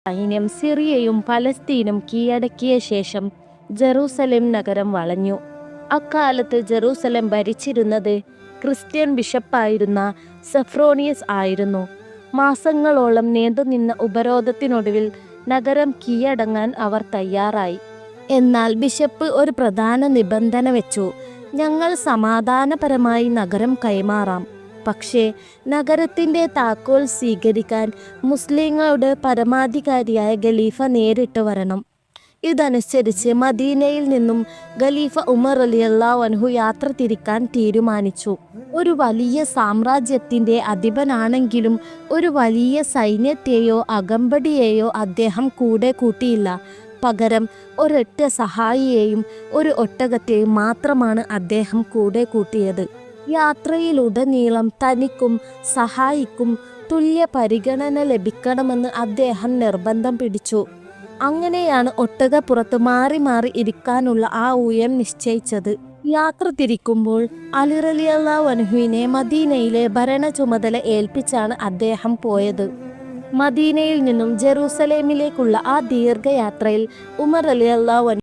സൈന്യം സിറിയയും പലസ്തീനും കീഴടക്കിയ ശേഷം ജെറൂസലേം നഗരം വളഞ്ഞു. അക്കാലത്ത് ജെറൂസലേം ഭരിച്ചിരുന്നത് ക്രിസ്ത്യൻ ബിഷപ്പായിരുന്ന സെഫ്രോനിയസ് ആയിരുന്നു. മാസങ്ങളോളം നീണ്ടുനിന്ന ഉപരോധത്തിനൊടുവിൽ നഗരം കീഴടങ്ങാൻ അവർ തയ്യാറായി. എന്നാൽ ബിഷപ്പ് ഒരു പ്രധാന നിബന്ധന വെച്ചു: ഞങ്ങൾ സമാധാനപരമായി നഗരം കൈമാറാം, പക്ഷേ നഗരത്തിൻ്റെ താക്കോൽ സ്വീകരിക്കാൻ മുസ്ലിങ്ങളുടെ പരമാധികാരിയായ ഖലീഫ നേരിട്ട് വരണം. ഇതനുസരിച്ച് മദീനയിൽ നിന്നും ഖലീഫ ഉമർ റളിയല്ലാഹു അൻഹു യാത്ര തിരിക്കാൻ തീരുമാനിച്ചു. ഒരു വലിയ സാമ്രാജ്യത്തിൻ്റെ അധിപനാണെങ്കിലും ഒരു വലിയ സൈന്യത്തെയോ അകമ്പടിയെയോ അദ്ദേഹം കൂടെ കൂട്ടിയില്ല. പകരം ഒരൊറ്റ സഹായിയെയും ഒരു ഒട്ടകത്തെയും മാത്രമാണ് അദ്ദേഹം കൂടെ കൂട്ടിയത്. യാത്രയിലുടനീളം തനിക്കും സഹായിക്കും തുല്യ പരിഗണന ലഭിക്കണമെന്ന് അദ്ദേഹം നിർബന്ധം പിടിച്ചു. അങ്ങനെയാണ് ഒട്ടകപ്പുറത്ത് മാറി മാറി ഇരിക്കാനുള്ള ആ ഊഴം നിശ്ചയിച്ചത്. യാത്ര തിരിക്കുമ്പോൾ അലി റളിയല്ലാഹു അൻഹുവിനെ മദീനയിലെ ഭരണ ചുമതല ഏൽപ്പിച്ചാണ് അദ്ദേഹം പോയത്. മദീനയിൽ നിന്നും ജെറൂസലേമിലേക്കുള്ള ആ ദീർഘയാത്രയിൽ ഉമർ റളിയല്ലാഹു അൻഹു